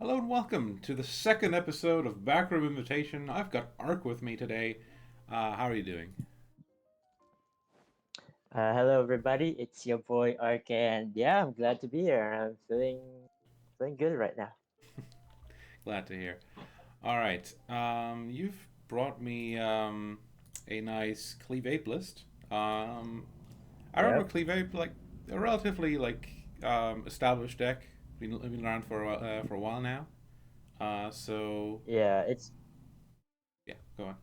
Hello and welcome to the second episode of Backroom Invitation. I've got Ark with me today. How are you doing? Hello everybody, it's your boy Ark, and yeah, I'm glad to be here. I'm feeling good right now. Glad to hear. All right, you've brought me a nice Cleavage list. I remember Yep. Cleavage like a relatively established deck. Been around for a while now. So Yeah, it's yeah, go on.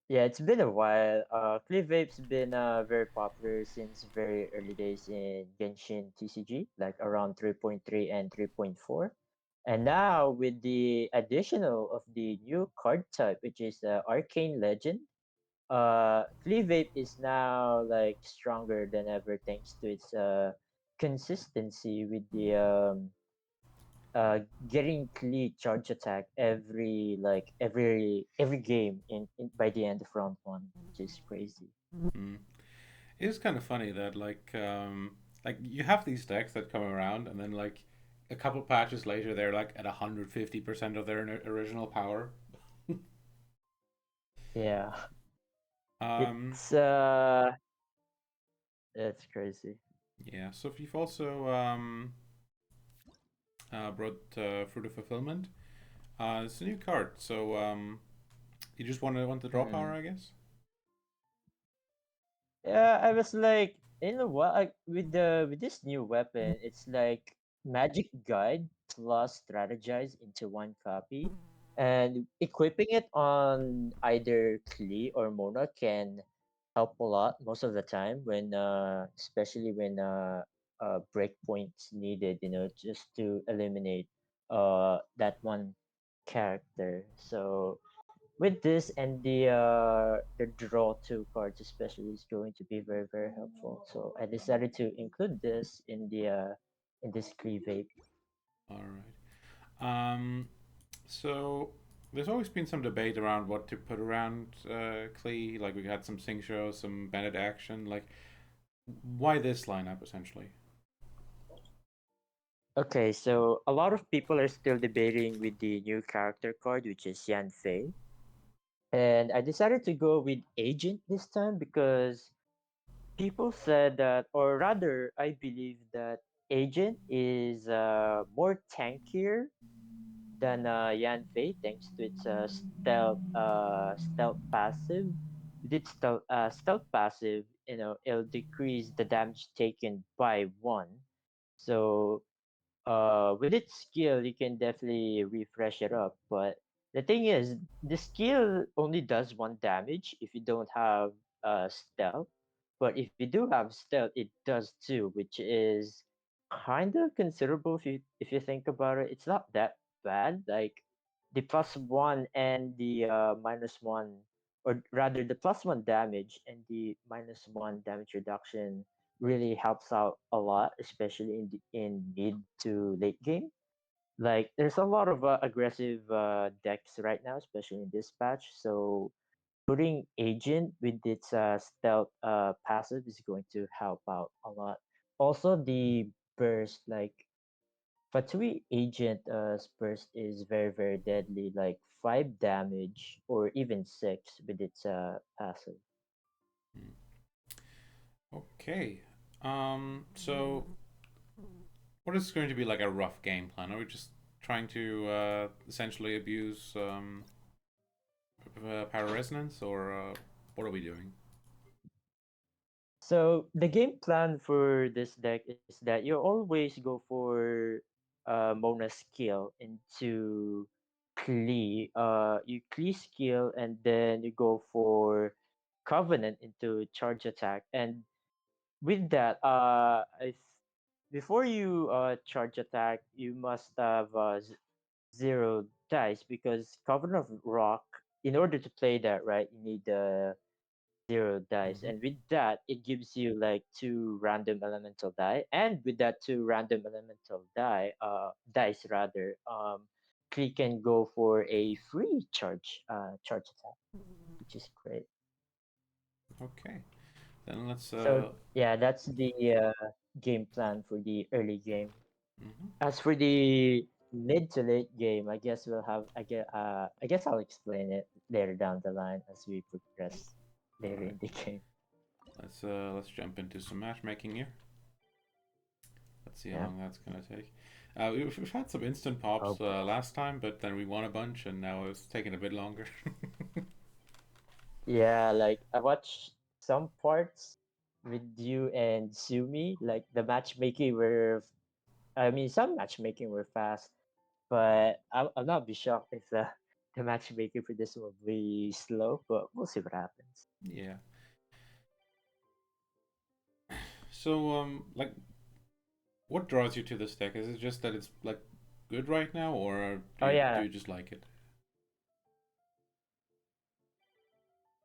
yeah, it's been a while. Cleavape's been very popular since very early days in Genshin TCG, like around 3.3 and 3.4. And now with the additional of the new card type, which is Arcane Legend, Cleavape is now like stronger than ever thanks to its consistency with the uh getting clean charge attack every game in by the end of round one, which is crazy. Mm. It is kind of funny that like you have these decks that come around and then like a couple patches later they're like at 150% of their original power. Yeah. um It's it's crazy. yeah, so if you've also brought Fruit of Fulfillment, it's a new card. So you just want the draw power, Mm. I guess. Yeah, I was like, you know what? With this new weapon, it's like magic guide plus strategize into one copy, and equipping it on either Klee or Mona can help a lot most of the time when especially when breakpoints needed, just to eliminate that one character. So with this and the draw two cards especially is going to be very helpful. So I decided to include this in this cleavage. All right. So there's always been some debate around what to put around Klee. Like we had some Sing shows, some Bennett action. Like why this lineup essentially? Okay, so a lot of people are still debating with the new character card, which is Yan Fei. And I decided to go with Agent this time because people said that, or rather, I believe that Agent is more tankier than Yan Fei, thanks to its stealth passive. With its stealth passive, it'll decrease the damage taken by one. So with its skill, you can definitely refresh it up. But the thing is, the skill only does one damage if you don't have stealth. But if you do have stealth, it does two, which is kind of considerable if you think about it. It's not that bad. Like the plus one and the minus one, or rather the plus one damage and the minus one damage reduction really helps out a lot, especially in mid to late game. Like there's a lot of aggressive decks right now, especially in this patch. So putting agent with its stealth passive is going to help out a lot. Also, the burst, like Fatui agent burst is very deadly, like 5 damage or even 6 with its passive. Hmm. Okay. So what is going to be like a rough game plan? Are we just trying to essentially abuse power resonance, or what are we doing? So the game plan for this deck is that you always go for Mona skill into Klee. You Klee skill and then you go for Covenant into charge attack. And with that, before you charge attack, you must have 0 dice because Covenant of Rock. In order to play that, right, you need 0 dice, Mm-hmm. and with that it gives you like 2 random elemental die, and with that 2 random elemental dice rather, Klee can go for a free charge attack, which is great. Okay. Then let's So yeah, that's the game plan for the early game. mhm. As for the mid to late game, I guess we'll have. I guess I'll explain it later down the line as we progress All later right. in the game. Let's jump into some matchmaking here. Let's see how Yeah. long that's gonna take. We've had some instant Oh pops boy. last time, but then we won a bunch, and now it's taking a bit longer. Yeah, like I watched some parts with you and Sumi. Like the matchmaking were, I mean, some matchmaking were fast, but I'll not be shocked if the the matchmaking for this will be slow. But we'll see what happens. Yeah. So, like, what draws you to this deck? Is it just that it's like good right now, or do Oh you yeah. just like it?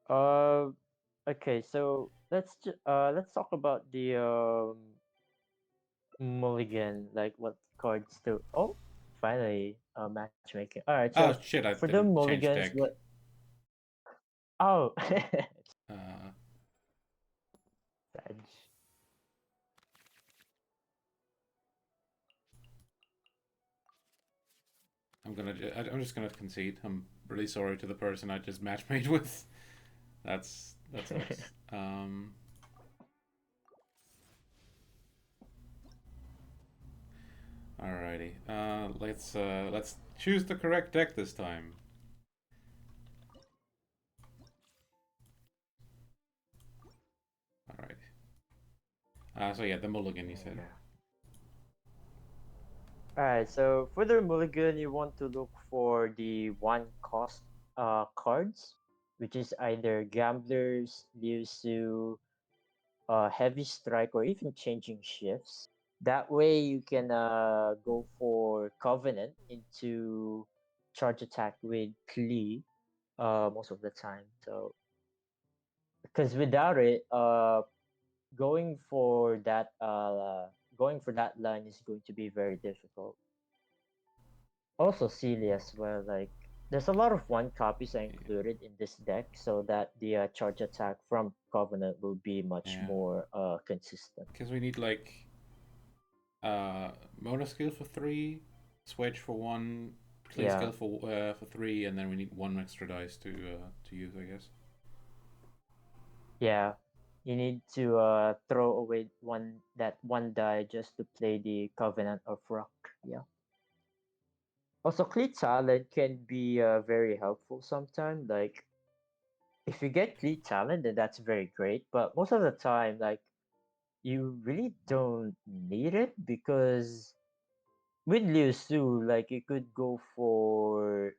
Uh, okay. So let's talk about the mulligan. Like what cards do? Oh, finally, matchmaking. All right. So Oh shit! I for the didn't change mulligans, deck. what? Oh, Uh, Sag. I'm just gonna concede. I'm really sorry to the person I just matchmade with. That sucks. Alrighty. Let's choose the correct deck this time. Alright. So yeah, the mulligan you There you said. go. Alright, so for the mulligan, you want to look for the one cost cards, which is either gamblers, Liusu, heavy strike, or even changing shifts. That way you can go for covenant into charge attack with Klee most of the time. So because without it, going for that going for that line is going to be very difficult. Also silly as well. Like there's a lot of one copies are Yeah. included in this deck, so that the charge attack from Covenant will be much Yeah. more consistent. Because we need like uh Mona skill for 3, switch for 1, Klee Yeah, skill for 3, and then we need 1 extra dice to use, I guess. yeah. You need to throw away one die just to play the Covenant of Rock. Yeah. Also, Cleat Talent can be very helpful sometimes. Like if you get Cleat Talent, then that's very great. But most of the time, like you really don't need it because with Liu Su, like you could go for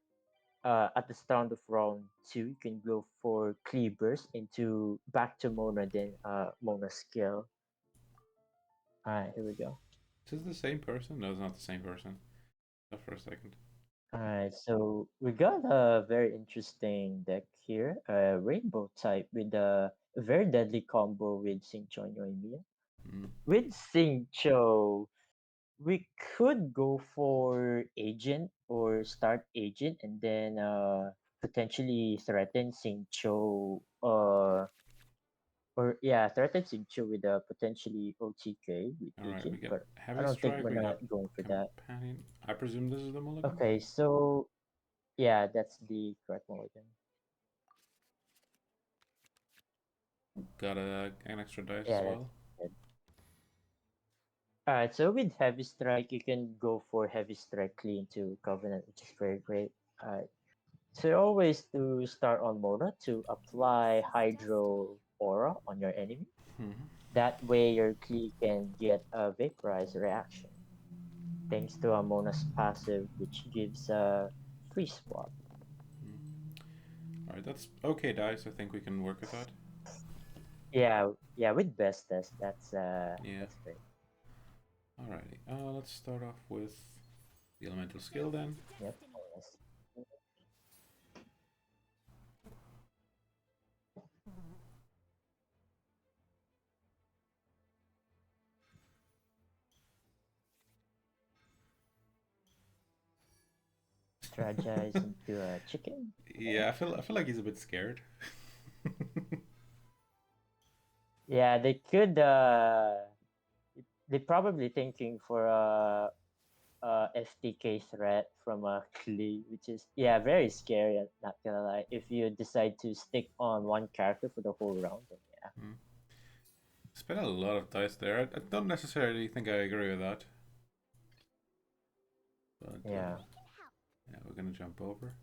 at the start of round 2, you can go for Cleavers into back to Mona, then Mona skill. Alright, here we go. Is this the same person? No, it's not the same person. Not for a second. Alright, so we got a very interesting deck here, a rainbow type with a very deadly combo with Xingqiu and Yoimiya. Mm. With Xingqiu, we could go for agent or start agent and then potentially threaten Xingqiu or yeah, threaten Xingqiu with a potentially OTK with Alright, we agent, get but I Heavy don't think Strike, we're we got not going for that. Companion. I presume this is the mulligan? Okay, so yeah, that's the correct mulligan. Got an extra dice as Yeah, that's well. good. Alright, so with heavy strike you can go for heavy strike clean to Covenant, which is very great. Alright. So you always to start on Mona to apply Hydro Aura on your enemy. Hmm. That way your Klee can get a Vaporize reaction, thanks to a Mona's passive, which gives a free swap. Alright, that's okay dice. I think we can work with that. Yeah, yeah, with best test, Yeah. that's great. Alrighty. Let's start off with the elemental skill then. Yep. Mona's. Strategize into a chicken. Yeah, I feel like he's a bit scared. Yeah, they could they probably thinking for FTK threat from a Klee, which is very scary. I'm not gonna lie. If you decide to stick on one character for the whole round, then yeah. Mm. Spent a lot of dice there. I don't necessarily think I agree with that. But Yeah. yeah, we're gonna jump over.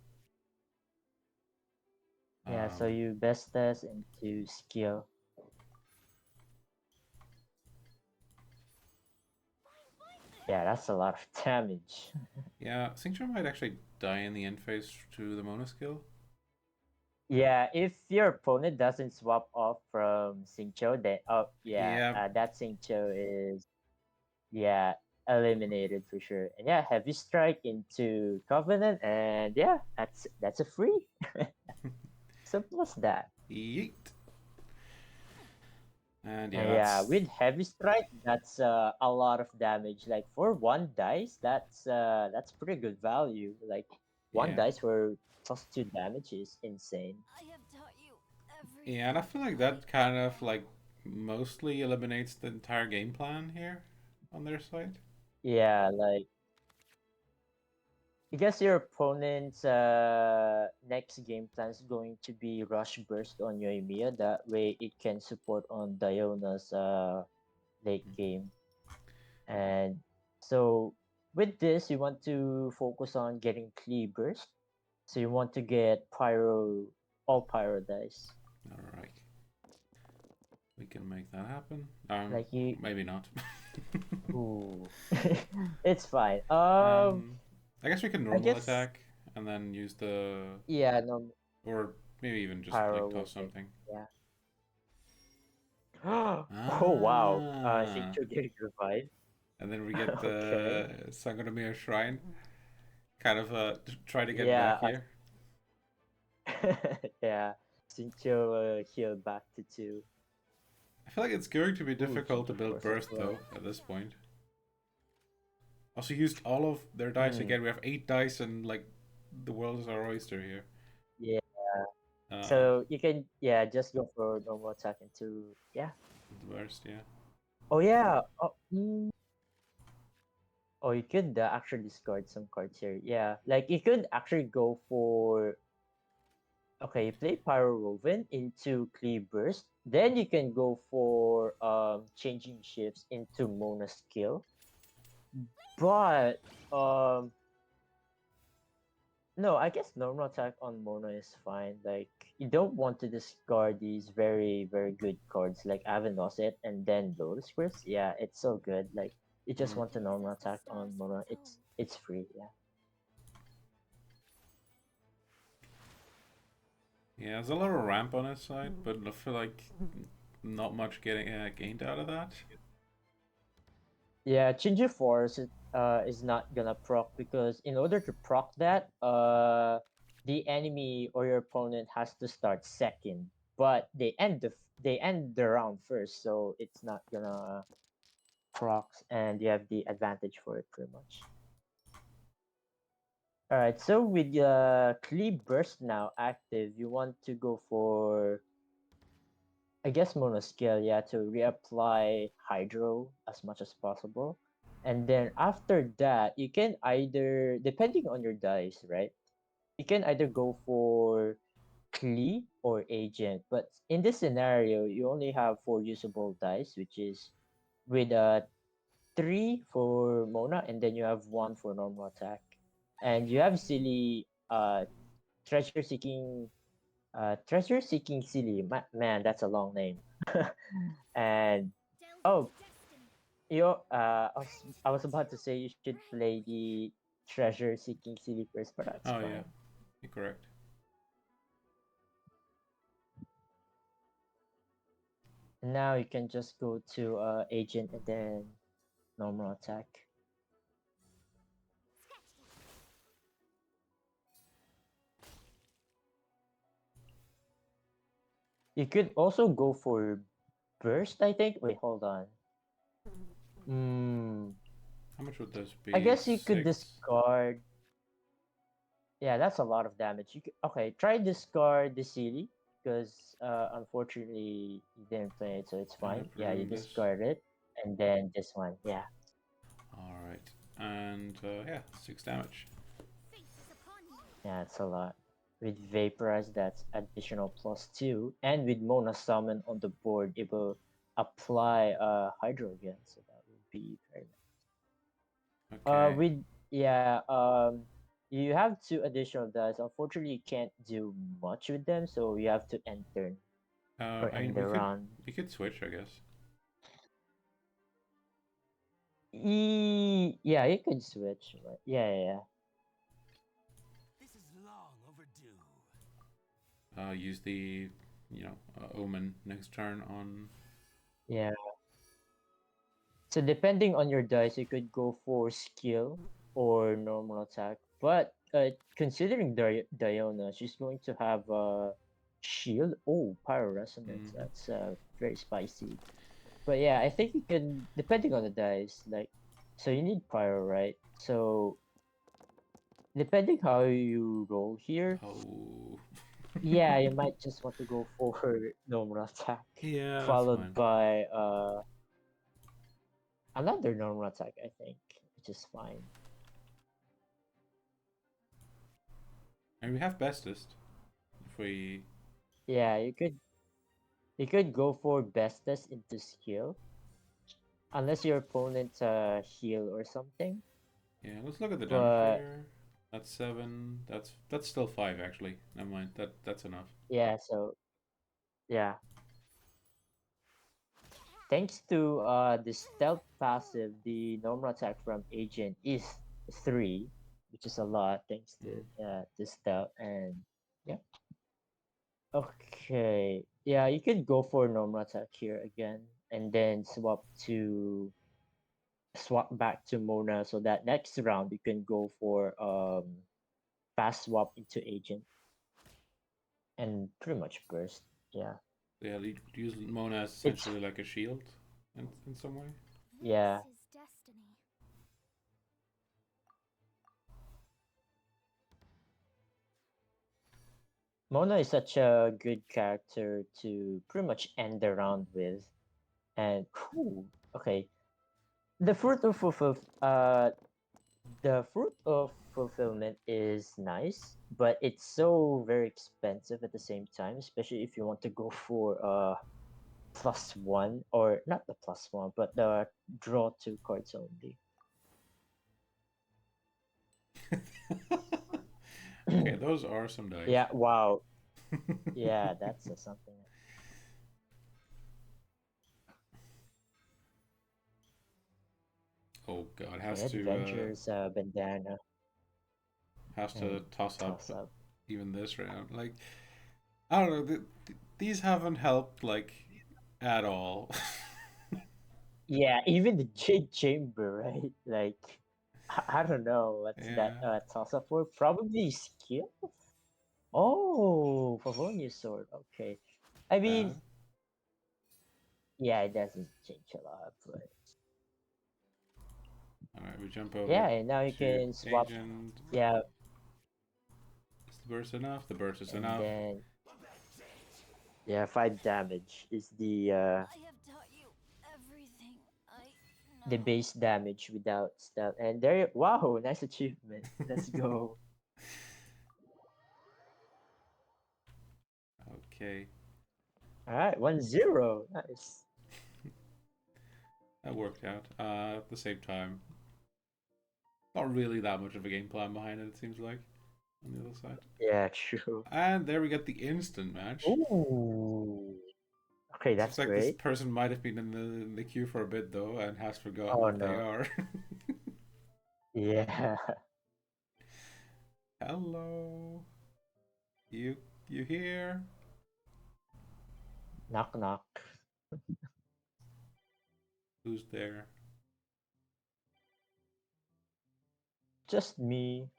Yeah, so you best test into skill. Yeah, that's a lot of damage. Yeah, Xingqiu might actually die in the end phase to the Mona skill. Yeah, if your opponent doesn't swap off from Xingqiu, then Yeah. that Xingqiu is eliminated for sure. And yeah, heavy strike into Covenant, and yeah, that's a free. Simple as that. Yeet. And And yeah, yeah, that's with heavy strike, that's a lot of damage. Like for one dice, that's pretty good value. Like one yeah. dice for +2 damage is insane. Yeah, and I feel like that kind of like mostly eliminates the entire game plan here on their side. Yeah, like I guess your opponent's next game plan is going to be Rush Burst on Yoimiya. That way it can support on Diona's late game. And so with this, you want to focus on getting Clee Burst. So you want to get all Pyro dice. Alright. We can make that happen. Like you, Maybe not. ooh, it's fine. I guess we can I normal guess attack and then use the no or maybe even just Pyro like will toss hit. something. Yeah. Oh wow. I think Ah, you're getting revived. and then we get Okay. the Sangonomiya Shrine. Kind of try to get Yeah. back here. Yeah. Sincho heal back to 2. I feel like it's going to be Ooh, difficult to Ginger build Force as burst well. though at this point. Also used all of their dice Hmm. again. We have 8 dice and like the world is our oyster here. Yeah. Uh, So you can just go for normal attack into the worst, yeah. Oh yeah. Oh, you could actually discard some cards here. Yeah, like you could actually go for okay, you play Pyro Roven into Cleave Burst. Then you can go for changing shifts into Mona skill. But no, I guess normal attack on Mona is fine. Like you don't want to discard these very, very good cards like Avenoset and then Lotus Squares. Yeah, it's so good. Like you just Mm. want to normal attack on Mona. It's free, yeah. Yeah, there's a lot of ramp on his side, but I feel like not much getting gained out of that. Yeah, Chinju Force is not gonna proc because in order to proc that, the enemy or your opponent has to start second, but they end the round first, so it's not gonna proc, and you have the advantage for it pretty much. All right, so with Cleave Burst now active, you want to go for I guess monoscale, yeah, to reapply hydro as much as possible. And then after that, you can either, depending on your dice, right? You can either go for Klee or Agent. But in this scenario, you only have 4 usable dice, which is with 3 for Mona, and then you have 1 for normal attack. And you have silly treasure seeking Treasure Seeking Silly. Man, that's a long name. And oh, I was about to say you should play the Treasure Seeking Silly first, but that's Oh yeah, fine. you're correct. Now you can just go to Agent and then normal attack. You could also go for Burst, I think. Wait, hold on. Hmm. How much would this I be? guess you could 6? discard. Yeah, that's a lot of damage. Okay, try discard the Silly because unfortunately you didn't play it, so it's Yeah, fine. Yeah, you presume this. discard it, and then this one. Yeah. Alright. and yeah, 6 damage. Yeah, it's a lot. With Vaporize, that's additional +2, and with Mona Summon on the board, it will apply Hydro again, so that would be very nice. Okay. You have 2 additional dice. Unfortunately, you can't do much with them, so you have to end turn or I mean, end the round. we could switch, I guess. Yeah, you could switch. But yeah. This is long overdue. Use the, Omen next turn on. Yeah. So depending on your dice, you could go for skill or normal attack. But considering Diona, she's going to have shield. Oh, pyro resonance. Mm-hmm. That's very spicy. But yeah, I think you can depending on the dice. Like, so you need pyro, right? So depending how you roll here, Oh. yeah, you might just want to go for normal attack, Yeah, that's followed fine. by another normal attack, I think, which is fine. And we have bestest. If we. Yeah, you could go for bestest into skill, unless your opponent heal or something. Yeah, let's look at the damage But here. That's 7. That's still 5 actually. Never mind. That's enough. yeah, so yeah, thanks to the stealth passive, the normal attack from agent is 3, which is a lot thanks to Mm. the stealth and yeah. Okay, yeah, you could go for normal attack here again, and then swap back to Mona so that next round you can go for fast swap into agent and pretty much burst. Yeah. Yeah, use Mona as It's essentially like a shield in some way. yeah. This is destiny. Mona is such a good character to pretty much end the round with. And cool. Okay. The fruit of fulfill the fruit of fulfillment is nice, but it's so very expensive at the same time, especially if you want to go for +1, or not the +1, but the draw 2 cards only. Okay, those are some dice. Yeah, wow. Yeah, that's something. Oh god, Okay, Adventures bandana has and to toss up toss up. even this round. Like, I don't know. These haven't helped like at all. Yeah, even the Jade Chamber, right? Like, I don't know what's that Yeah. toss up for. Probably skill. Oh, Pavonia sword. Okay, I Uh, mean, yeah, it doesn't change a lot, but all right, we jump over yeah, and now you to can swap. agent. Yeah, Is the burst enough? The burst is and enough. then yeah, 5 damage is I have taught you everything I the know. base damage without stealth. And there, wow, nice achievement. Let's go. Okay, All right, 1-0. Nice. that worked out. At the same time, not really that much of a game plan behind it. It seems like on the other side. Yeah, true. And there we get the instant match. Ooh. Okay, Seems that's like this great. person might have been in the queue for a bit though, and has forgotten Oh what they no. are. Yeah. Hello, you you here? Knock knock. Who's there? Just me.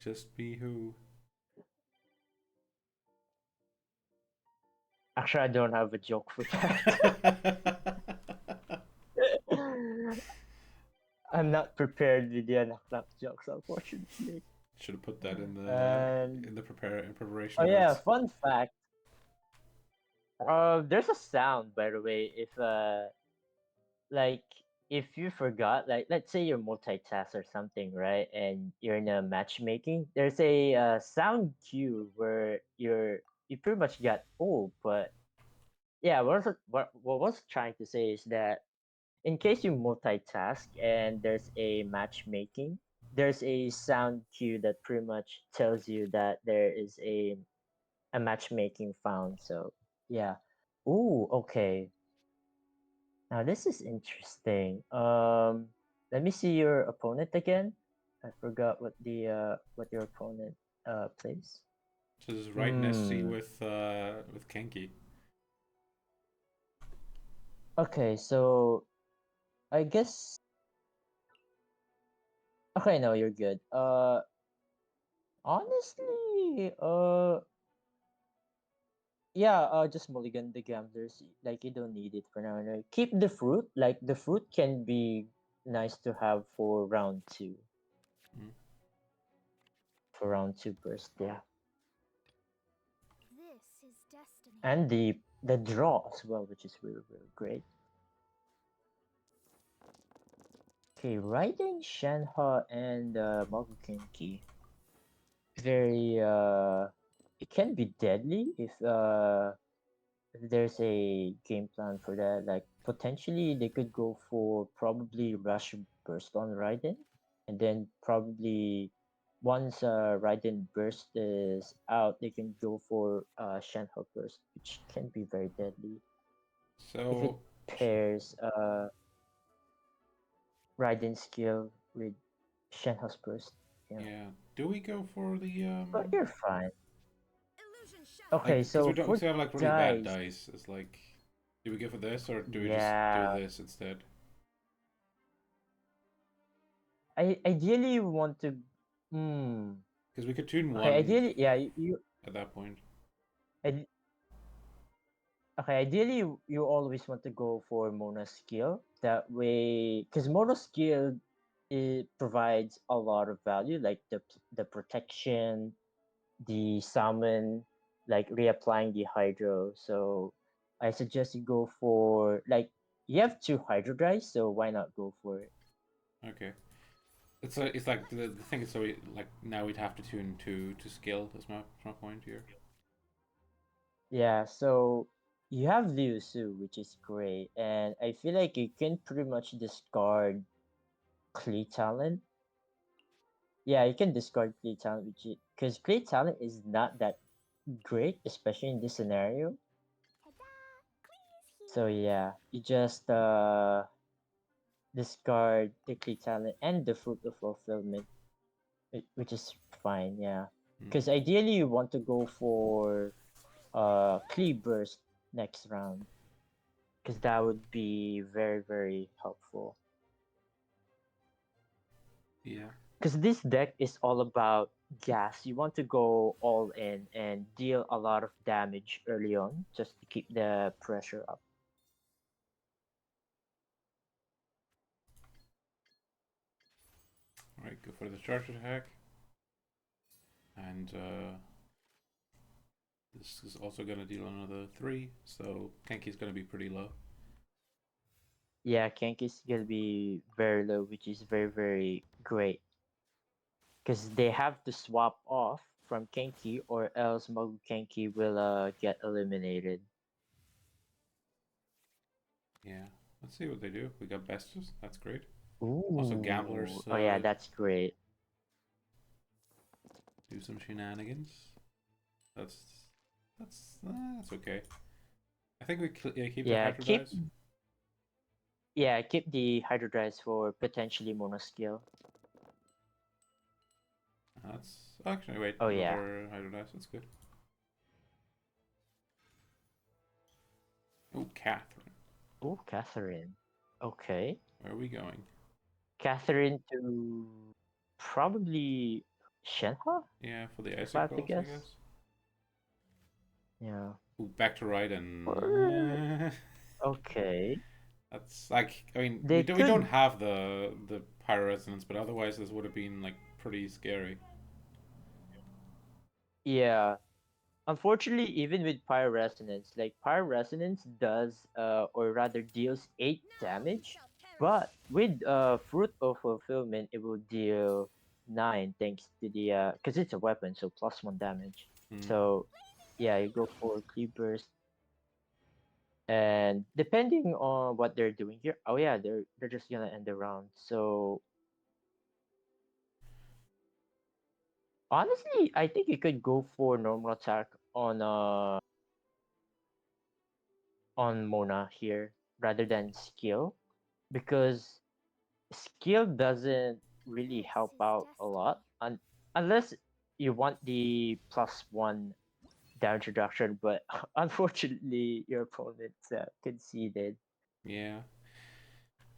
Just me who? Actually, I don't have a joke for that. I'm not prepared with the knock knock jokes, unfortunately. Should have put that And in the oh preparation yeah, notes. fun fact. There's a sound, by the way, if like if you forgot, like let's say you're multitask or something, right? And you're in a matchmaking, there's a sound cue where you pretty much got old. But yeah, what I was trying to say is that in case you multitask and there's a matchmaking, there's a sound cue that pretty much tells you that there is a matchmaking found. So yeah. Ooh, okay. Now this is interesting. Let me see your opponent again. I forgot what your opponent plays. So this is right Nessie Hmm. with Kenki. Okay, so I guess okay, no, you're good. Honestly, yeah, just mulligan the gamblers. Like you don't need it for now. Right? Keep the fruit. Like the fruit can be nice to have for round two. Mm. For round two burst, yeah. This is destiny. And the draw as well, which is really really great. Okay, riding Shenhe and Magukenki. Very it can be deadly if there's a game plan for that. Like potentially they could go for probably rush burst on Raiden, and then probably once Raiden burst is out, they can go for Shenhe burst, which can be very deadly if it So pairs Raiden skill with Shenhe's burst. Yeah, yeah, do we go for the but you're fine. Illusion Okay, shattered. like because so we for still have like really bad dice, dice? It's like, do we go for this or do we just do yeah, this instead? I ideally you want to. Hmm. Because we could tune Okay, one ideally, yeah, you at that point. ide- okay, ideally you always want to go for Mona skill. That way, because Mona skill it provides a lot of value, like the protection, the summon, like reapplying the hydro. So I suggest you go for like you have two hydro drives, so why not go for it? Okay. It's like the thing is, so like now we'd have to tune to skill. That's my point here. Yeah, so you have Liu Su, which is great, and I feel like you can pretty much discard Clay Talent. Yeah, you can discard Clay Talent, which because Clay Talent is not that great, especially in this scenario. Ta-da! Clee is So here. yeah, you just discard the Clay Talent and the Fruit of Fulfillment, which is fine. Yeah, Hmm. because ideally you want to go for Clay Burst next round, because that would be very very helpful. Yeah. Because this deck is all about gas. You want to go all in and deal a lot of damage early on just to keep the pressure up. All right. Go for the charge attack, and this is also gonna deal another 3. So Kenki's gonna be pretty low. Yeah, Kenki's gonna be very low, which is very very great. Because they have to swap off from Kenki or else Mogu Kenki will get eliminated. Yeah. Let's see what they do. We got Bestus. That's great. Also, Ooh. gamblers Oh yeah, that's great. do some shenanigans. That's that's okay. I think we yeah, keep the Yeah, hydro. keep the Hydro Drives for potentially mono skill. That's actually wait, Oh yeah. another hydro dice. That's good. Oh, Catherine. Oh, Catherine. Okay. Where are we going? Catherine to probably Shenhe, Yeah, for the if I have to icicles, I guess. guess. Yeah. Ooh, back to Raiden. Or okay. That's like, I mean, They we don't could have the pyro resonance, but otherwise this would have been like pretty scary. yeah. Unfortunately, even with Pyro Resonance, like Pyro Resonance does or rather deals 8 damage, But with Fruit of Fulfillment, it will deal 9 thanks to the because it's a weapon, so +1 damage. Mm. So yeah, you go for Cleavers, and depending on what they're doing here, oh yeah, they're just gonna end the round. So honestly, I think you could go for normal attack on Mona here rather than skill, because skill doesn't really This help is out a lot, destiny. unless you want the +1 damage reduction. But unfortunately, your opponent conceded. Yeah.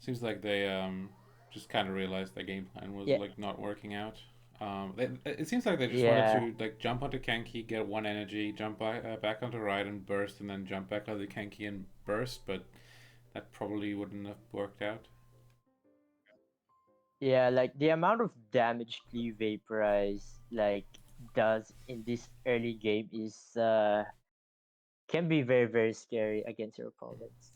Seems like they just kind of realized their game plan was Yeah, like not working out. It seems like they just wanted yeah, to like jump onto Kenki, get one energy, jump back onto Ride and burst, and then jump back onto Kenki and burst, but that probably wouldn't have worked out. yeah. Like the amount of damage Klee Vaporize does in this early game is can be very scary against your opponents.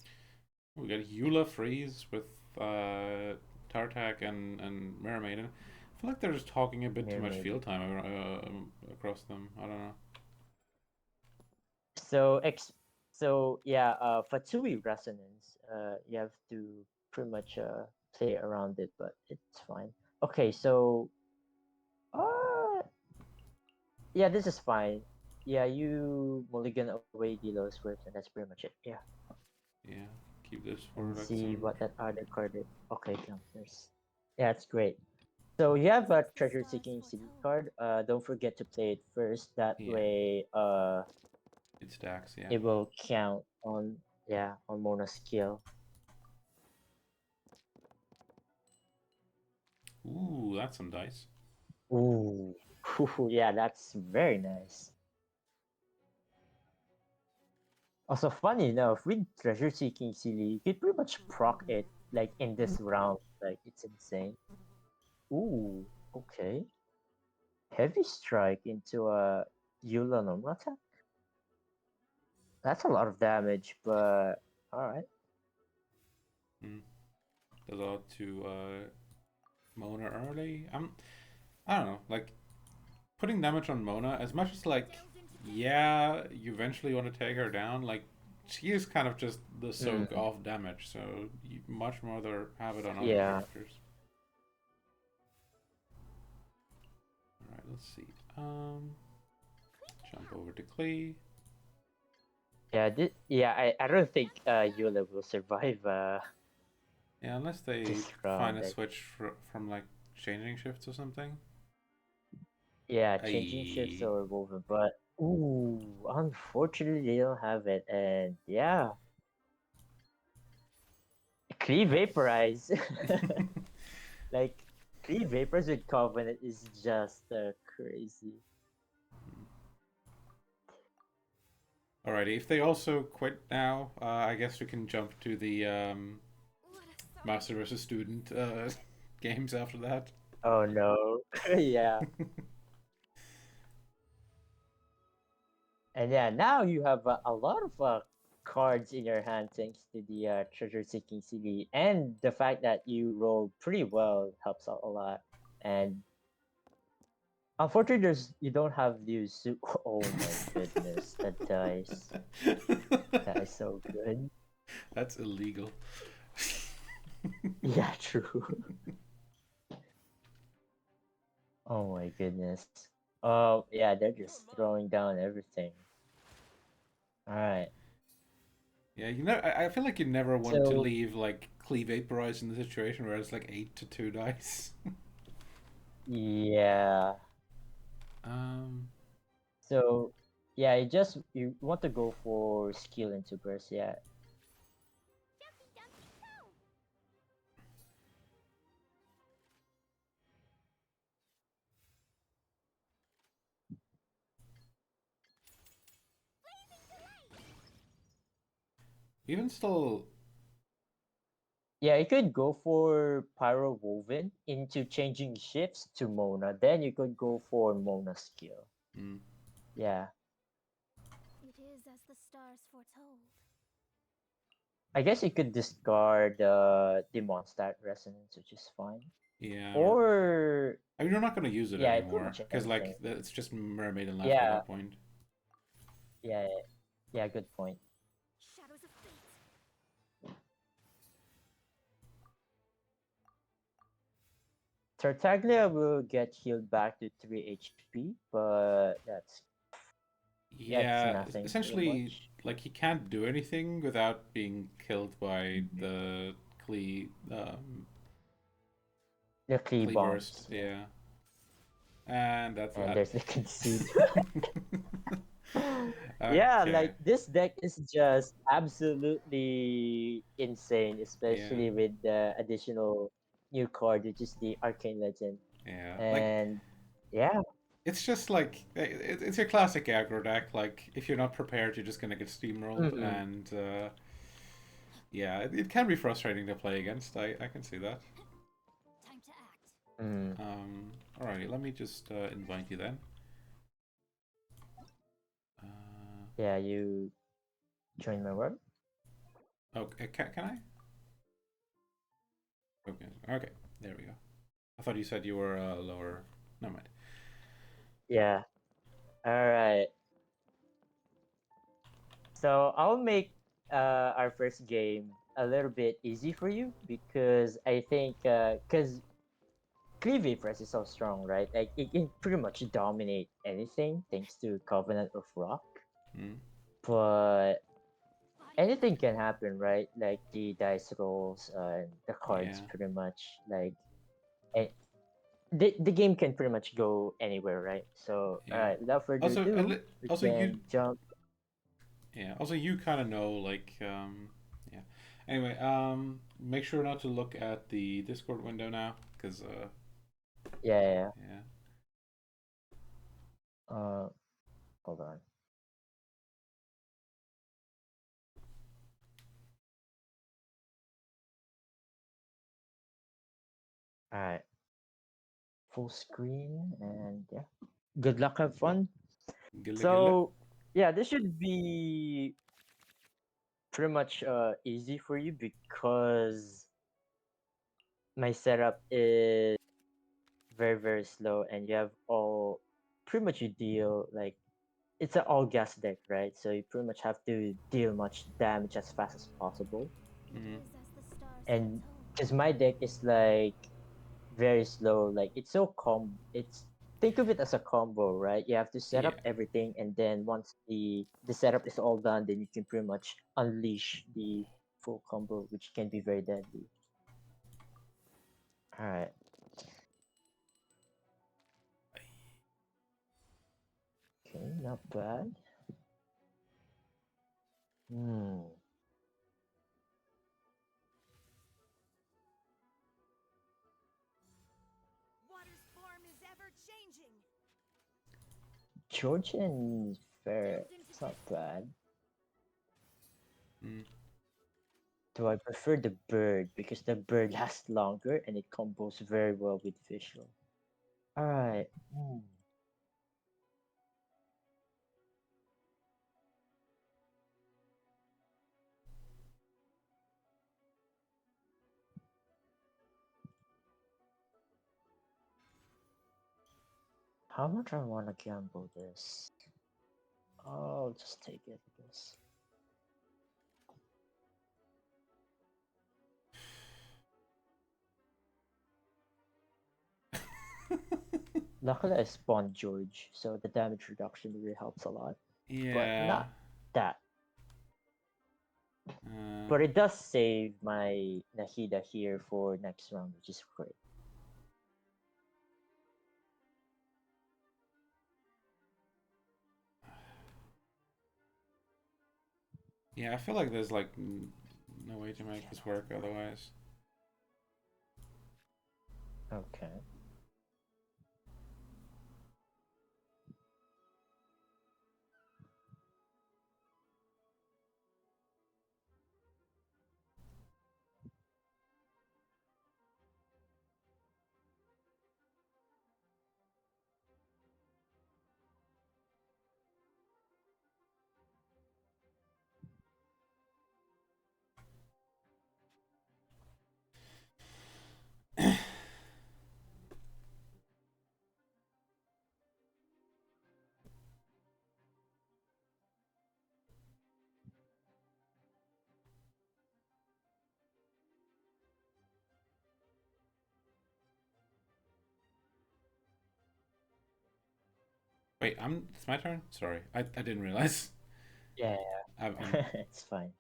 We got Eula Freeze with Tartak and Mermaiden. I feel like they're just talking a bit too much Mermaid. field time across them. I don't know. So so yeah, Fatui resonance. You have to pretty much play around it, but it's fine. Okay, so uh yeah, this is fine. Yeah, you mulligan away Delos first, and that's pretty much it. Yeah, Yeah, keep this for and like see some. what that other card is. Okay, counters. Yeah, it's great. So you have a As the treasure stars seeking city foretold. card. Don't forget to play it first. That Yeah, way, it stacks. Yeah. it will count on, yeah, on Mona's skill. Ooh, that's some dice. Ooh, yeah, that's very nice. Also, funny enough, with treasure seeking silly, you could pretty much proc it like in this round. Like it's insane. Ooh, okay. Heavy strike into a Eula normal attack. That's a lot of damage, but all right. Mm. Does a lot to Mona early. I don't know. Like putting damage on Mona, as much as like, yeah, you eventually want to take her down. Like she is kind of just the soak Mm, off damage, so you much rather have it on other yeah, characters. All right, let's see. Jump over to Klee. yeah, yeah. I don't think Eula will survive Yeah, unless they this find round. a switch from like changing shifts or something. Yeah, changing shifts Aye. or woven, but ooh, unfortunately they don't have it, and yeah, Cleave Vaporize. Like Cleave Vaporize with Covenant is just crazy. Alrighty, if they also quit now, I guess we can jump to the What a thought. master versus student games after that. Oh no, yeah, and yeah, now you have a lot of cards in your hand thanks to the treasure seeking CD, and the fact that you roll pretty well helps out a lot. And unfortunately, you don't have the Oh my goodness, that dice. That is so good. That's illegal. Yeah, true. Oh my goodness. Oh yeah, they're just throwing down everything. All right. Yeah, you know, I feel like you never want to So leave like Clee Vaporize in the situation where it's like 8 to 2 dice. yeah. um, So yeah, you want to go for skill into burst. Yeah. Jumpy, jumpy, go! even still, Yeah, you could go for Pyro Woven into changing shifts to Mona. Then you could go for Mona skill. mm, Yeah. It is as the stars foretold. I guess you could discard the Mondstadt Resonance, which is fine. Yeah. Or I mean, you're not going to use it yeah, pretty anymore much because anything. like it's just mermaid and left at Yeah, that point. yeah, yeah. Good point. Shadows of fate. Tartaglia will get healed back to 3 HP, but that's Yeah, nothing pretty essentially, much. like he can't do anything without being killed by the Clee The Klee Cleaverst. bombs, yeah. Yeah, and that's And that. there's the concede. Yeah, Okay. like this deck is just absolutely insane, Yeah. especially with the additional new card, which is the Arcane Legend. Yeah. Like And yeah, it's just like it's your classic aggro deck. Like if you're not prepared, you're just gonna get steamrolled, mhm, and yeah, it can be frustrating to play against. I can see that. Time to act. mhm. Alrighty, let me just invite you then. Uh, Yeah, you join my world. okay, can I? Okay, okay, there we go. I thought you said you were lower. Never mind. Yeah. All right. So I'll make our first game a little bit easy for you because I think because Cleavage Press is so strong, right? Like it can pretty much dominate anything thanks to Covenant of Rock. Hmm? But Body anything can happen, right? Like the dice rolls and the cards, Yeah. pretty much. Like eh, the game can pretty much go anywhere, right? So, all Yeah. right, without further Also, ado, we also you, can jump. yeah. Also, you kind of know, like, yeah. Anyway, make sure not to look at the Discord window now, because, Yeah, yeah, yeah. yeah. Uh, hold on. All right, full screen, and yeah, good luck, have fun. Gilla gilla. So, yeah, this should be pretty much easy for you because my setup is very slow, and you have all pretty much you deal like it's an all gas deck, right? So you pretty much have to deal much damage as fast as possible. It Mm-hmm. is as the stars And foretold. because my deck is like very slow, like it's so it's think of it as a combo, right? You have to set Yeah. up everything, and then once the setup is all done, then you can pretty much unleash the full combo, which can be very deadly. All right. Okay, not bad. Hmm. Water's form is ever changing. Georgian fair. Delved into It's not depths. bad. Mm. Do I prefer the bird because the bird lasts longer and it combos very well with visual. All right. Hmm. How much I want to gamble this? I'll just take it, I guess. Luckily, I spawned George, so the damage reduction really helps a lot. But Yeah. not that. Uh, But it does save my Nahida here for next round, which is great. yeah, I feel like there's like no way to make this work otherwise. Okay. Wait, it's my turn? Sorry, I didn't realize. Yeah, I'm, it's fine.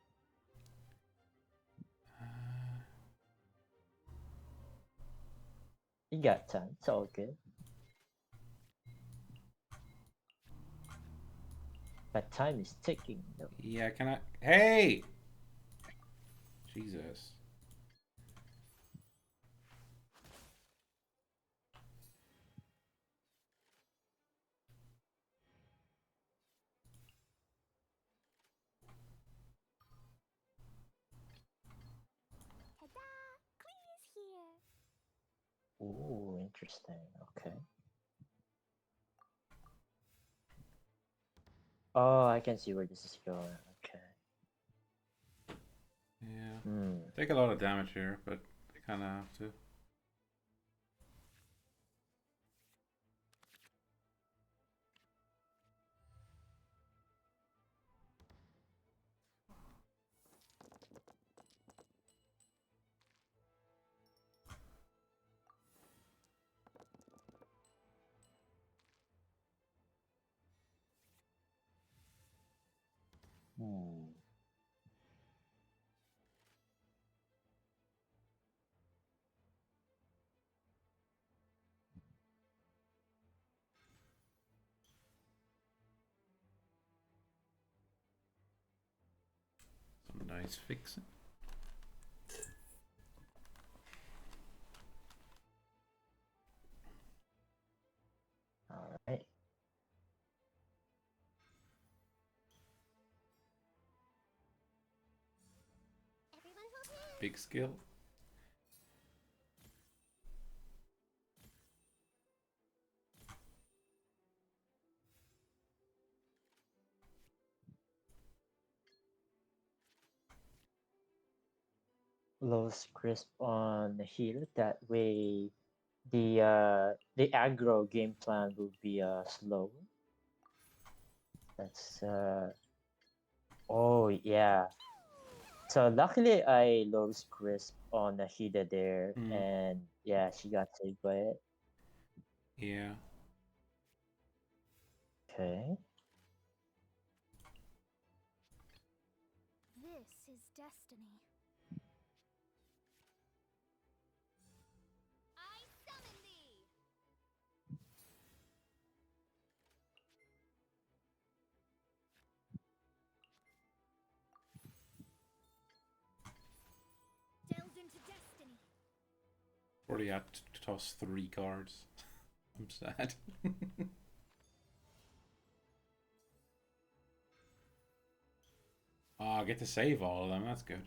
You got time. It's all good. But time is ticking, though. yeah, can I? Hey! Jesus. Ta-da! Clee is here. Ooh, interesting. Okay. Oh, I can see where this is going. Okay. Yeah. Hmm. Take a lot of damage here, but I kind of have to. Hmm. Some nice fixing. All right. Everyone hold hands. Big skill. Lowest crisp on the heal. That way, the aggro game plan will be slow. That's oh yeah. So luckily I lost crisp on the Hida there, Mm. and yeah, she got saved by it. Yeah. Okay. This is destiny. I summon thee. Delve into destiny. Already had to toss 3 cards. I'm sad. Oh, I get to save all of them. That's good.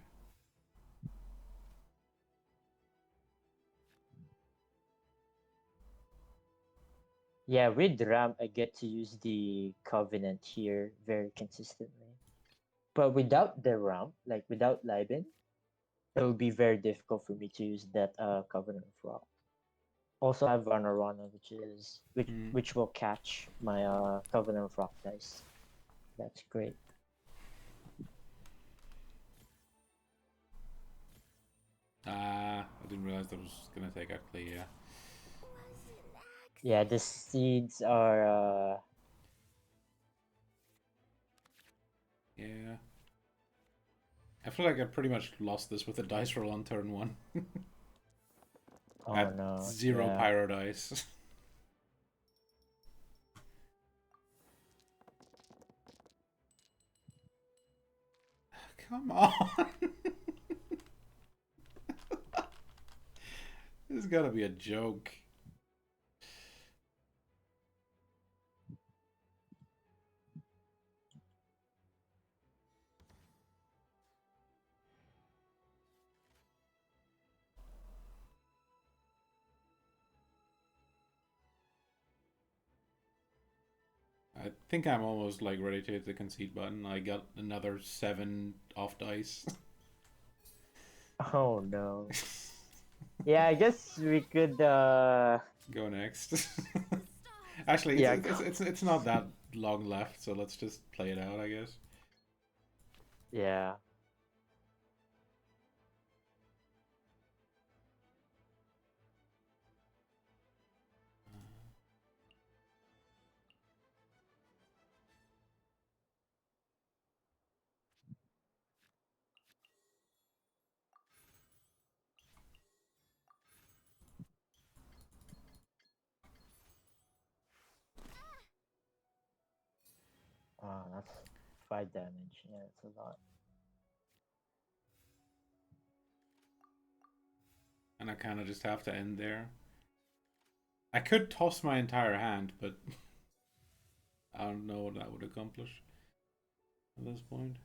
Yeah, with Ram I get to use the Covenant here very consistently. But without the Ram, like without Liben, it would be very difficult for me to use that Covenant of Rock. Also I have Runner which will catch my Covenant of Rock dice. That's great. I didn't realize that was gonna take out Clee, yeah. Yeah, the seeds are Yeah. I feel like I pretty much lost this with a dice roll on turn 1. oh At no. 0 yeah. pyro dice. Come on! This has gotta be a joke. I think I'm almost like ready to hit the concede button. I got another 7 off dice. Oh no. Yeah, I guess we could Go next. Actually, yeah, it's not that long left, so let's just play it out, I guess. yeah. That's 5 damage. Yeah, it's a lot. And I kind of just have to end there. I could toss my entire hand, but I don't know what that would accomplish at this point.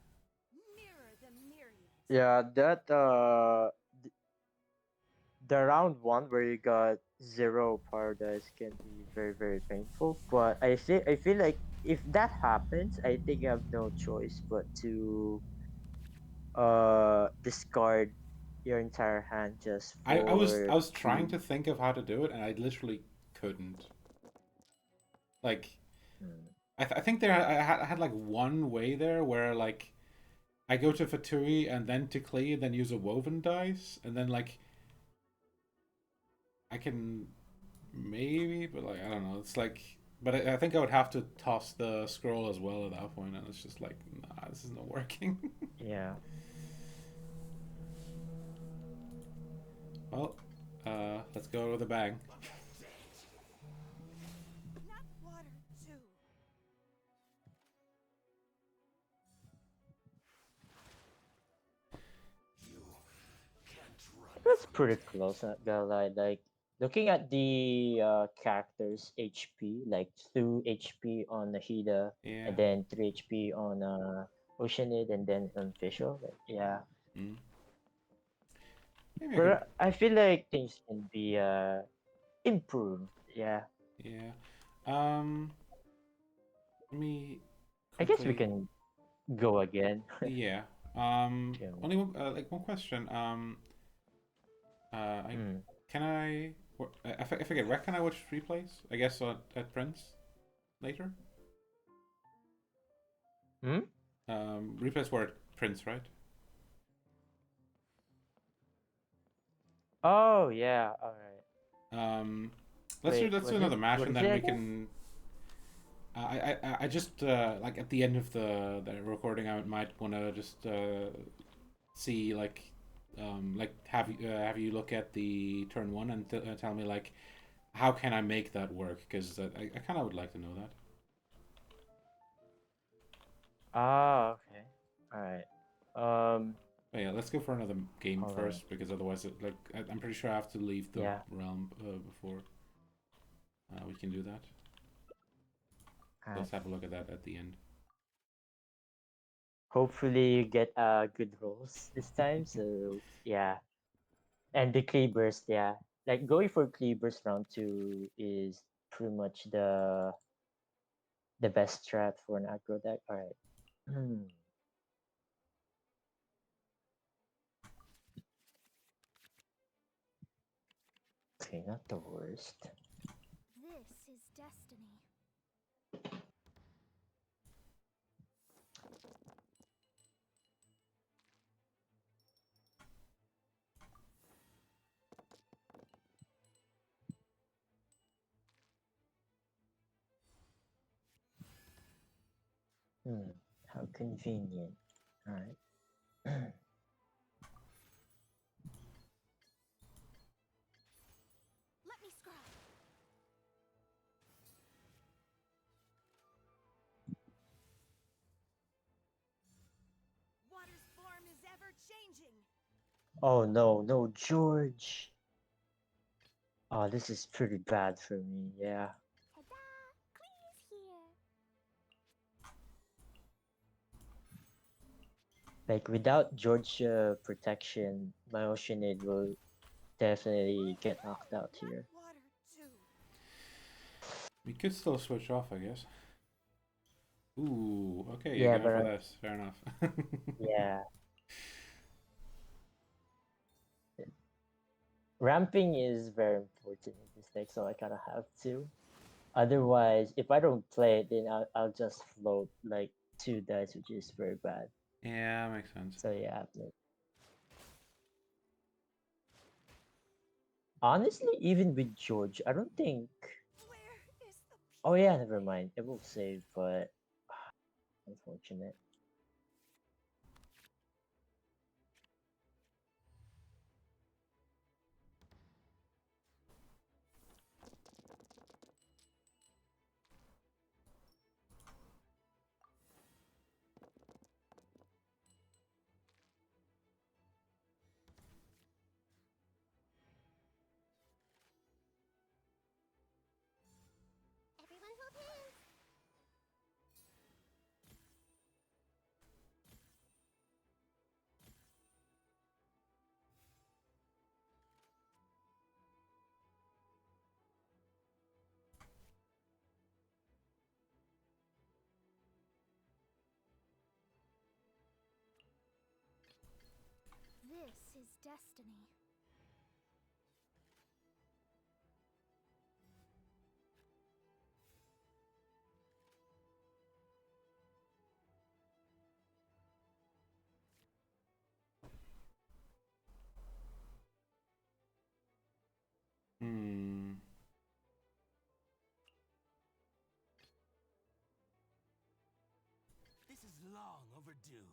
Mirror the myriad. Yeah, that the round 1 where you got 0 paradise can be very very painful. But I feel like if that happens, I think you have no choice but to discard your entire hand just I was for I was trying the to think of how to do it, and I literally couldn't. Like, Hmm. I think there I had like one way there where like I go to Fatui and then to Clee and then use a woven dice and then like I can maybe, but like I don't know. It's like, but I think I would have to toss the scroll as well at that point, and it's just like, nah, this is not working. Yeah. Well, let's go with a bang. Not water too. That's pretty close, not gonna lie. Like looking at the characters HP, like 2 HP on Nahida, Yeah. and then 3 HP on Oceanid, and then on Fischl. Like, yeah, Mm. Maybe I could. but I feel like things can be improved. Yeah, Yeah. Let me I guess we quickly. can go again. Yeah. Yeah. Only one, like one question. I Mm. can I forget where can I watch replays? I guess at Prince later. Hmm? Replays were at Prince, right? Oh yeah. All right. Wait, Let's do another match what and is then it we again? can. I just like at the end of the recording I might want to just see like have you look at the turn one and tell me like how can I make that work, because I kind of would like to know that. Ah, okay. All right. But yeah, let's go for another game Hold on. first, because otherwise I'm pretty sure I have to leave the Yeah. realm before we can do that. All right. Let's have a look at that at the end. Hopefully you get good rolls this time. So yeah, and the cleavers, yeah, like going for cleavers round 2 is pretty much the best strat for an aggro deck. All right. Hmm. Okay, not the worst. This is destiny. Hmm. How convenient. All right. Let me scry. Water's form is ever changing. Oh no, no, George. Oh, this is pretty bad for me. Yeah. Ta-da! Clee's here. Like without George protection, my Oceanid will definitely get knocked out Not here. water too. We could still switch off, I guess. Ooh, okay, you're Yeah, going but for this. Fair enough. yeah, ramping is very important in this deck, so I kind of have to. Otherwise, if I don't play it, then I'll just float like 2 dice, which is very bad. Yeah, makes sense. So yeah, honestly, even with George, I don't think. Where is the Oh yeah, never mind. It will save, but unfortunate. This is destiny. Hmm. This is long overdue.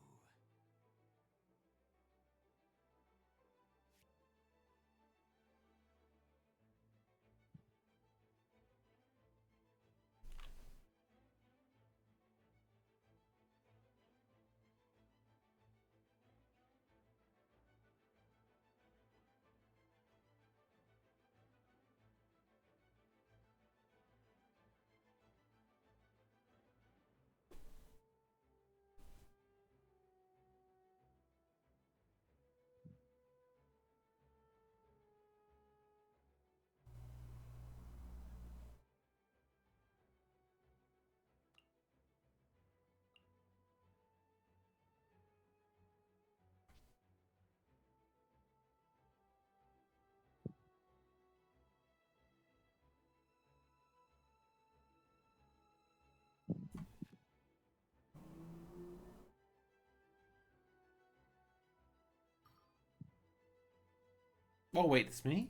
Oh wait, it's me.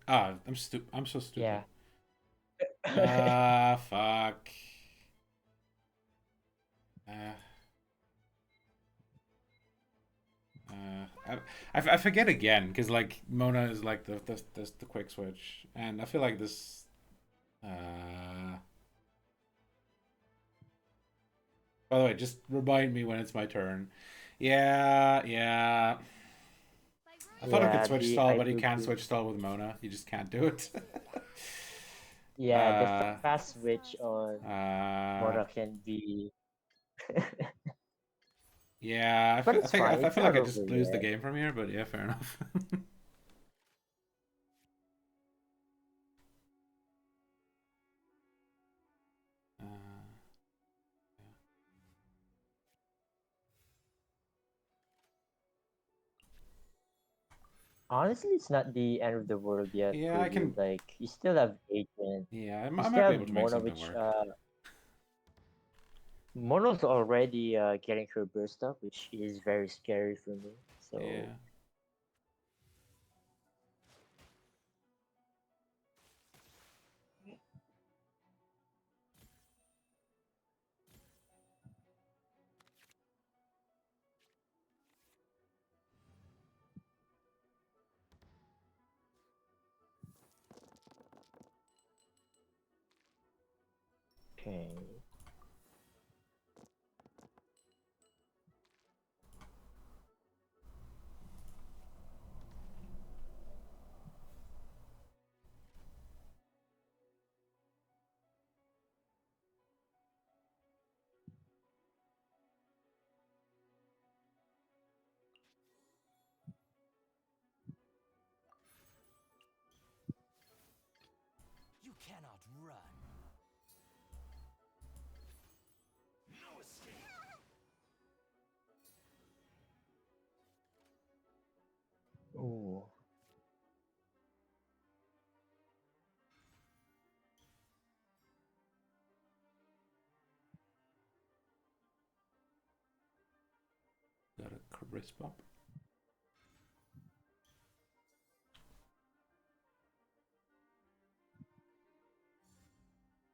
Ah, I'm stupid. I'm so stupid. Yeah. Ah, fuck. Uh, I forget again because like Mona is like the quick switch, and I feel like this. By the way, just remind me when it's my turn. Yeah, yeah. I thought I could Yeah, switch the stall, I but you do can't agree. switch stall with Mona. You just can't do it. Yeah, the uh, fast switch on uh, Mona can be, yeah. but I it's think fine. I It's feel not like I over just lose the yet. game from here, but yeah, fair enough. uh, Honestly, it's not the end of the world yet yeah, for I you. can. Like, you still have Agent. Yeah, You I still might be have able to make Mona, something which work. Mono's already getting her burst up, which is very scary for me. So, Yeah. okay. You cannot run. No escape. Ooh. Got a crisp up.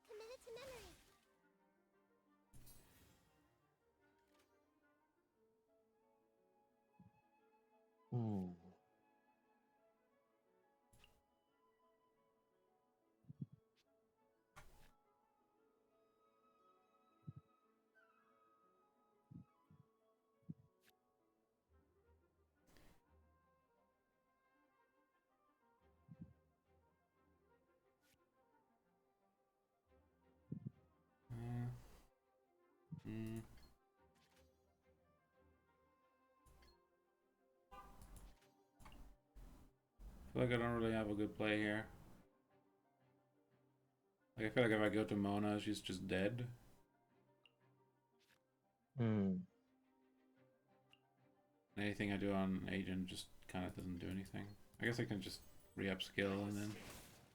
Committed to memory. Hmm. Mm. I feel like I don't really have a good play here. Like I feel like if I go to Mona, she's just dead. Hmm. Anything I do on Agent just kind of doesn't do anything. I guess I can just re-up skill and then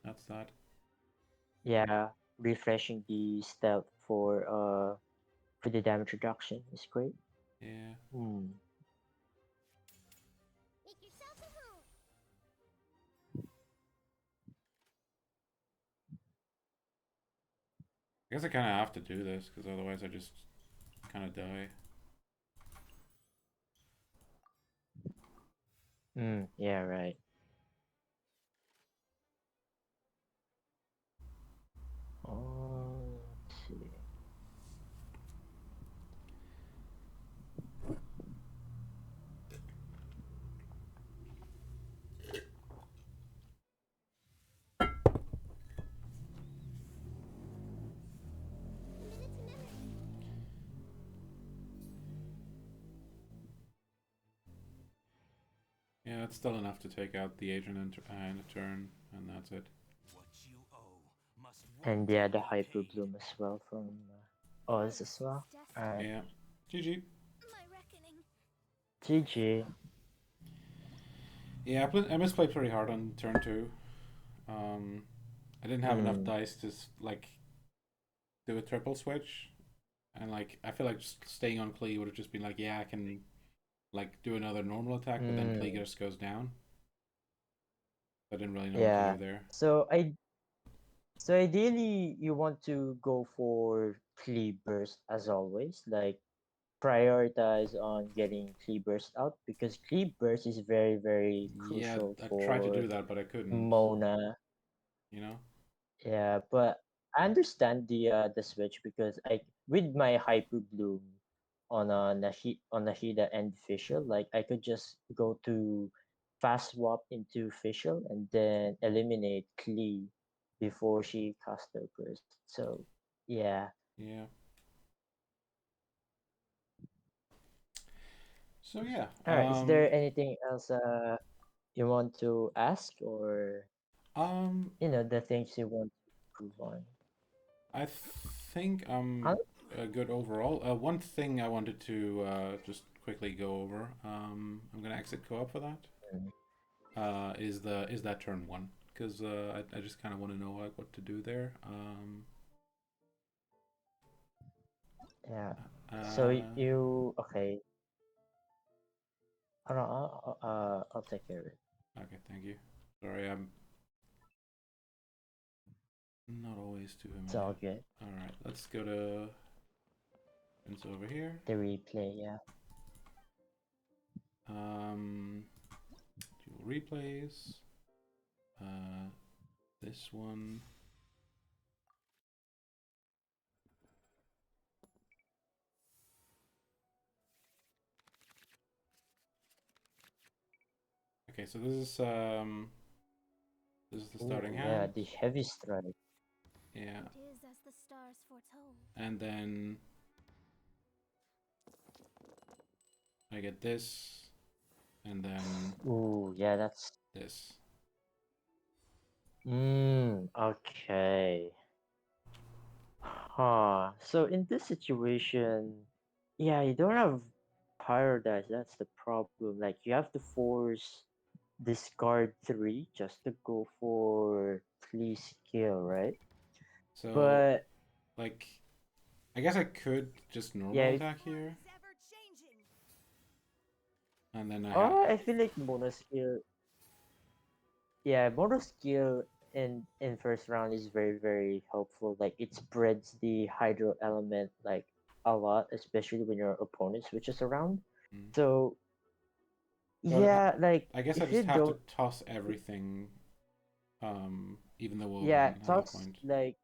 that's that. Yeah, refreshing the stealth for the damage reduction is great. Yeah. Hmm. Make yourself at home. I guess I kind of have to do this because otherwise I just kind of die. Yeah, right. Oh, let's see. A minute to memory. Yeah, that's still enough to take out the agent in a turn, and that's it. What you owe must And one yeah, day the be hyper paid. bloom as well from Oz as well. This is Alright, Yeah. GG. my reckoning. GG. Yeah, I misplayed pretty hard on turn 2. I didn't have enough dice to like do a triple switch, and like I feel like just staying on Clee would have just been like, yeah, I can like do another normal attack, but then Clee just goes down. I didn't really know what to Yeah. do there. So ideally you want to go for cleavers as always, like prioritize on getting cleavers out because cleavers is very Yeah, crucial I tried to do for that, but I couldn't. Mona. You know? Yeah, but I understand the switch because I with my hyper bloom on a on Nashida and Fischl, like I could just go to fast swap into Fischl and then eliminate Klee before she cast her burst. So yeah. Yeah. So yeah. Alright, is there anything else you want to ask or Um, the things you want to improve on? I think I'm good overall. One thing I wanted to just quickly go over. I'm gonna exit co-op for that. Is that turn 1 because I just kind of want to know like what to do there. Yeah. So you okay? I don't know, I'll take care of it. Okay, thank you. Sorry, I'm not always too It's all familiar. good. All right, let's go to it's over here. The replay, yeah. Dual replays. This one. Okay, so this is the starting Ooh, yeah, hand. the heavy strike. Yeah, It is as the stars foretold. and then I get this, and then Ooh, yeah, that's this. okay. Huh. So in this situation, yeah, you don't have paradise. That's the problem. Like you have to force discard 3 just to go for please skill, right? So, But like, I guess I could just normal yeah, attack here, and then I feel like mono skill. Yeah, mono skill in first round is very helpful. Like it spreads the hydro element like a lot, especially when your opponent switches around. Mm. So But yeah, like I guess I if you just have to don't, toss everything, even the yeah, woven at that toss point. like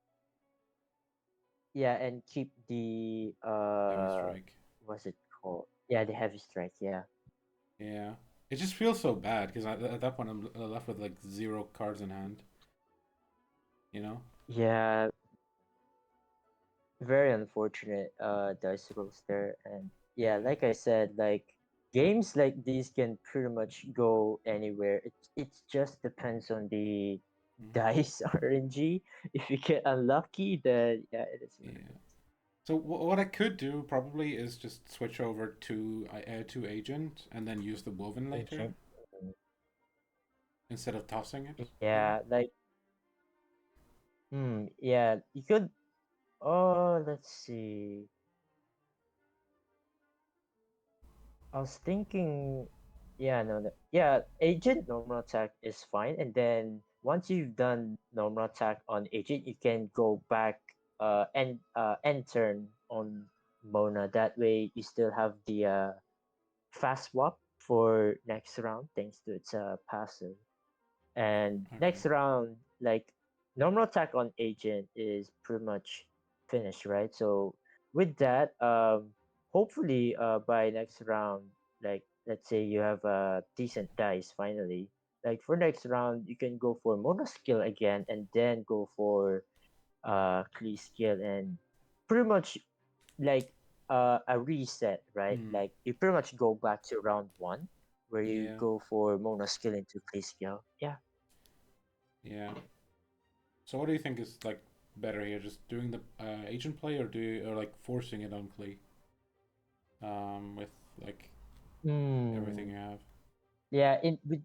yeah, and keep the Heavy strike. what's it called? Yeah, the heavy strike. Yeah. Yeah, it just feels so bad because at that point I'm left with like 0 cards in hand. You know? Yeah, very unfortunate dice rolls there, and yeah, Yeah. like I said, like games like these can pretty much go anywhere. It just depends on the Mm. dice RNG. If you get unlucky, then yeah, it is what it Yeah. is. So what I could do probably is just switch over to agent and then use the woven later. Ancient. instead of tossing it. Yeah, like yeah, you could. Oh, let's see. I was thinking, yeah, no, no, yeah, agent normal attack is fine, and then once you've done normal attack on agent, you can go back end turn on Mona. That way, you still have the fast swap for next round, thanks to its passive. And Okay. next round, like normal attack on agent is pretty much finished, right? So with that, hopefully by next round, like let's say you have a decent dice finally. Like for next round, you can go for mono skill again, and then go for Klee skill, and pretty much like a reset, right? Hmm. Like you pretty much go back to round one, where you Yeah. go for mono skill into Klee skill. Yeah. Yeah. So what do you think is like better here? Just doing the agent play, or like forcing it on Klee? With like everything Hmm. you have. Yeah, with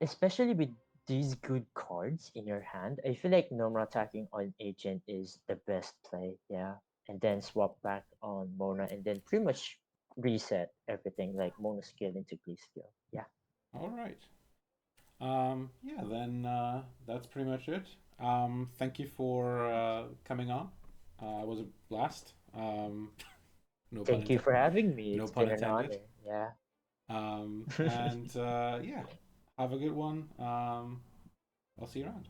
especially with these good cards in your hand, I feel like normal attacking on agent is the best play. Yeah, and then swap back on Mona, and then pretty much reset everything like Mona skill into Glee skill. Yeah. All right. Yeah, then that's pretty much it. Thank you for coming on. It was a blast. No pun Thank you for intended. having me. No It's pun been an intended. honor. Yeah. And yeah, have a good one. I'll see you around.